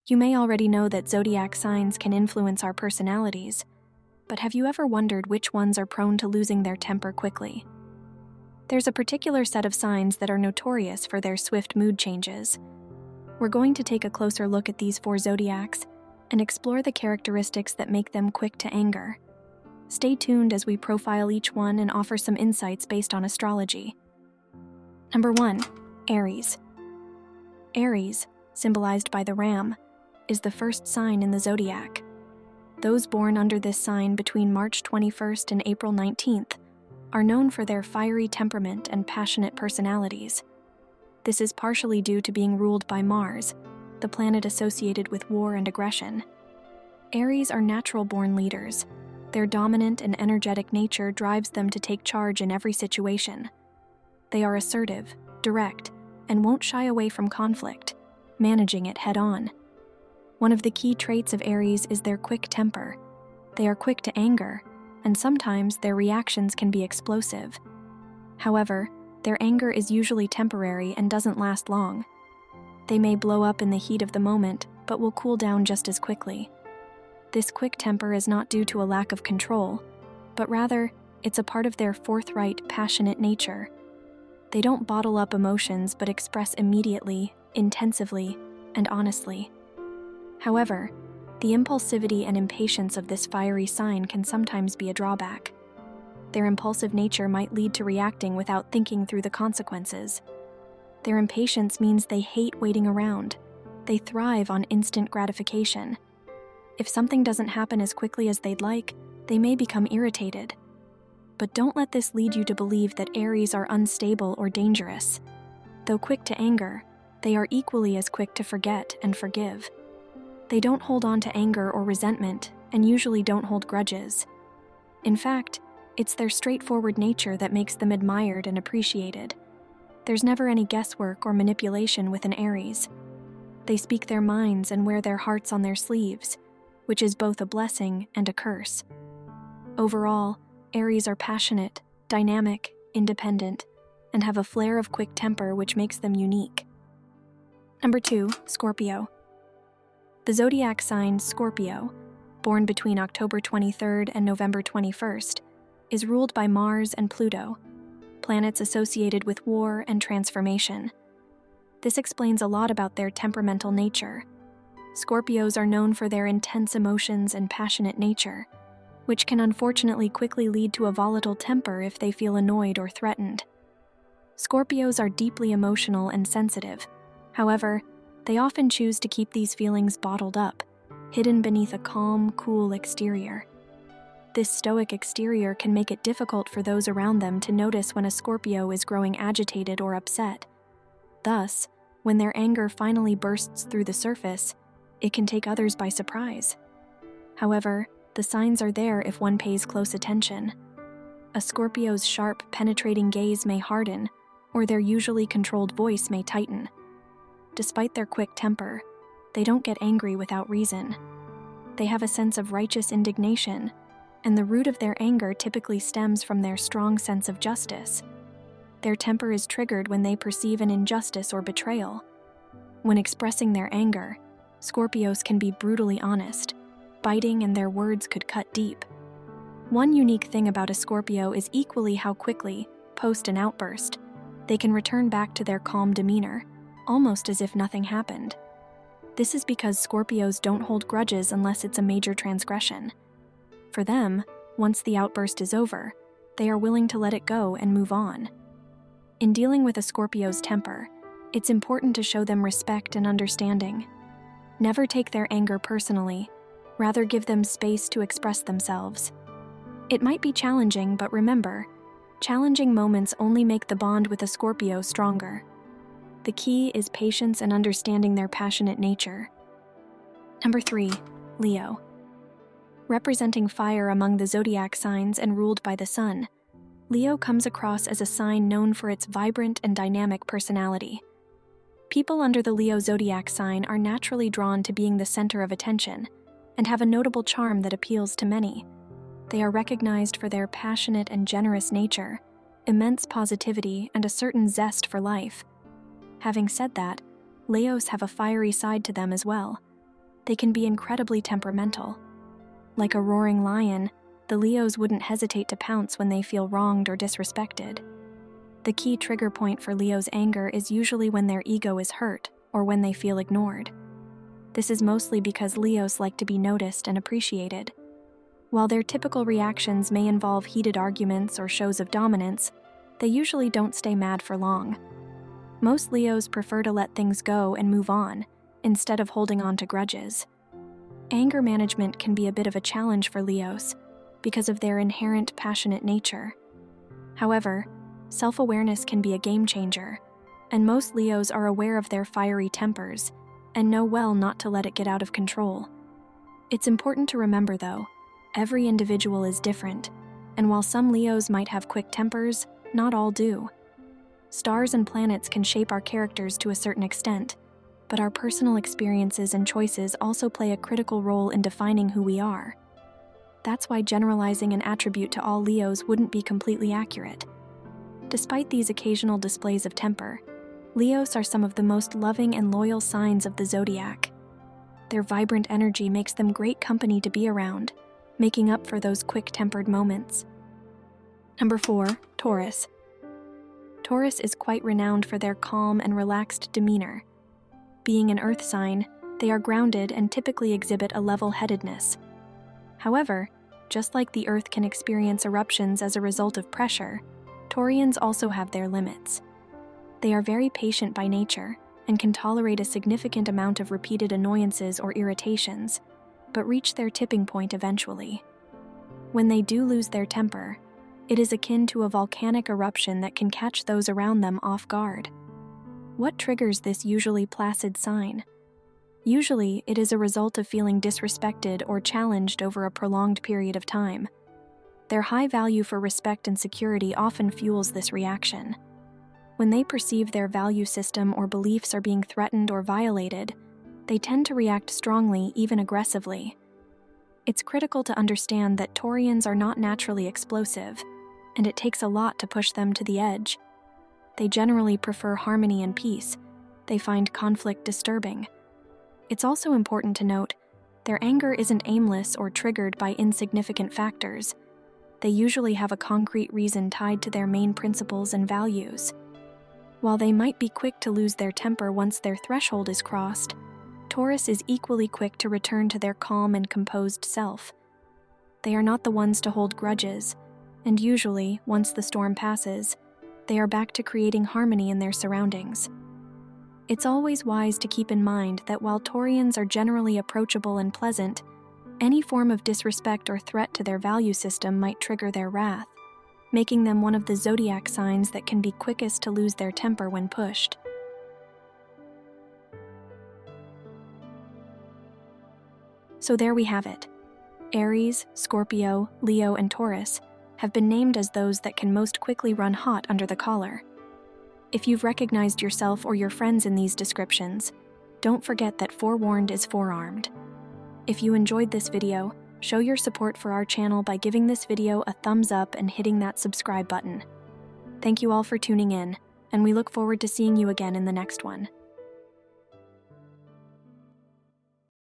You may already know that zodiac signs can influence our personalities, but have you ever wondered which ones are prone to losing their temper quickly? There's a particular set of signs that are notorious for their swift mood changes. We're going to take a closer look at these 4 zodiacs and explore the characteristics that make them quick to anger. Stay tuned as we profile each one and offer some insights based on astrology. Number 1. Aries. Aries, symbolized by the ram, is the first sign in the zodiac. Those born under this sign between March 21st and April 19th are known for their fiery temperament and passionate personalities. This is partially due to being ruled by Mars, the planet associated with war and aggression. Aries are natural-born leaders. Their dominant and energetic nature drives them to take charge in every situation. They are assertive, direct, and won't shy away from conflict, managing it head-on. One of the key traits of Aries is their quick temper. They are quick to anger, and sometimes their reactions can be explosive. However, their anger is usually temporary and doesn't last long. They may blow up in the heat of the moment, but will cool down just as quickly. This quick temper is not due to a lack of control, but rather, it's a part of their forthright, passionate nature. They don't bottle up emotions but express immediately, intensively, and honestly. However, the impulsivity and impatience of this fiery sign can sometimes be a drawback. Their impulsive nature might lead to reacting without thinking through the consequences. Their impatience means they hate waiting around. They thrive on instant gratification. If something doesn't happen as quickly as they'd like, they may become irritated. But don't let this lead you to believe that Aries are unstable or dangerous. Though quick to anger, they are equally as quick to forget and forgive. They don't hold on to anger or resentment, and usually don't hold grudges. In fact, it's their straightforward nature that makes them admired and appreciated. There's never any guesswork or manipulation with an Aries. They speak their minds and wear their hearts on their sleeves, which is both a blessing and a curse. Overall, Aries are passionate, dynamic, independent, and have a flare of quick temper which makes them unique. Number 2, Scorpio. The zodiac sign Scorpio, born between October 23rd and November 21st, is ruled by Mars and Pluto, planets associated with war and transformation. This explains a lot about their temperamental nature. Scorpios are known for their intense emotions and passionate nature, which can unfortunately quickly lead to a volatile temper if they feel annoyed or threatened. Scorpios are deeply emotional and sensitive. However, they often choose to keep these feelings bottled up, hidden beneath a calm, cool exterior. This stoic exterior can make it difficult for those around them to notice when a Scorpio is growing agitated or upset. Thus, when their anger finally bursts through the surface, it can take others by surprise. However, the signs are there if one pays close attention. A Scorpio's sharp, penetrating gaze may harden, or their usually controlled voice may tighten. Despite their quick temper, they don't get angry without reason. They have a sense of righteous indignation, and the root of their anger typically stems from their strong sense of justice. Their temper is triggered when they perceive an injustice or betrayal. When expressing their anger, Scorpios can be brutally honest, biting, and their words could cut deep. One unique thing about a Scorpio is equally how quickly, post an outburst, they can return back to their calm demeanor, almost as if nothing happened. This is because Scorpios don't hold grudges unless it's a major transgression. For them, once the outburst is over, they are willing to let it go and move on. In dealing with a Scorpio's temper, it's important to show them respect and understanding. Never take their anger personally, rather give them space to express themselves. It might be challenging, but remember, challenging moments only make the bond with a Scorpio stronger. The key is patience and understanding their passionate nature. Number 3, Leo. Representing fire among the zodiac signs and ruled by the sun, Leo comes across as a sign known for its vibrant and dynamic personality. People under the Leo zodiac sign are naturally drawn to being the center of attention and have a notable charm that appeals to many. They are recognized for their passionate and generous nature, immense positivity, and a certain zest for life. Having said that, Leos have a fiery side to them as well. they can be incredibly temperamental. Like a roaring lion, the Leos wouldn't hesitate to pounce when they feel wronged or disrespected. The key trigger point for Leo's anger is usually when their ego is hurt or when they feel ignored. This is mostly because Leos like to be noticed and appreciated. While their typical reactions may involve heated arguments or shows of dominance, they usually don't stay mad for long. Most Leos prefer to let things go and move on, instead of holding on to grudges. Anger management can be a bit of a challenge for Leos because of their inherent passionate nature. However, self-awareness can be a game changer, and most Leos are aware of their fiery tempers and know well not to let it get out of control. It's important to remember, though, every individual is different, and while some Leos might have quick tempers, not all do. Stars and planets can shape our characters to a certain extent, but our personal experiences and choices also play a critical role in defining who we are. That's why generalizing an attribute to all Leos wouldn't be completely accurate. Despite these occasional displays of temper, Leos are some of the most loving and loyal signs of the zodiac. Their vibrant energy makes them great company to be around, making up for those quick-tempered moments. Number 4, Taurus. Taurus is quite renowned for their calm and relaxed demeanor. Being an earth sign, they are grounded and typically exhibit a level-headedness. However, just like the earth can experience eruptions as a result of pressure, Taurians also have their limits. They are very patient by nature and can tolerate a significant amount of repeated annoyances or irritations, but reach their tipping point eventually. When they do lose their temper, it is akin to a volcanic eruption that can catch those around them off guard. What triggers this usually placid sign? Usually, it is a result of feeling disrespected or challenged over a prolonged period of time. Their high value for respect and security often fuels this reaction. When they perceive their value system or beliefs are being threatened or violated, they tend to react strongly, even aggressively. It's critical to understand that Taurians are not naturally explosive, and it takes a lot to push them to the edge. They generally prefer harmony and peace. They find conflict disturbing. It's also important to note, their anger isn't aimless or triggered by insignificant factors. They usually have a concrete reason tied to their main principles and values. While they might be quick to lose their temper once their threshold is crossed, Taurus is equally quick to return to their calm and composed self. They are not the ones to hold grudges, and usually, once the storm passes, they are back to creating harmony in their surroundings. It's always wise to keep in mind that while Taurians are generally approachable and pleasant, any form of disrespect or threat to their value system might trigger their wrath, making them one of the zodiac signs that can be quickest to lose their temper when pushed. So there we have it. Aries, Scorpio, Leo, and Taurus have been named as those that can most quickly run hot under the collar. If you've recognized yourself or your friends in these descriptions, don't forget that forewarned is forearmed. If you enjoyed this video, show your support for our channel by giving this video a thumbs up and hitting that subscribe button. Thank you all for tuning in, and we look forward to seeing you again in the next one.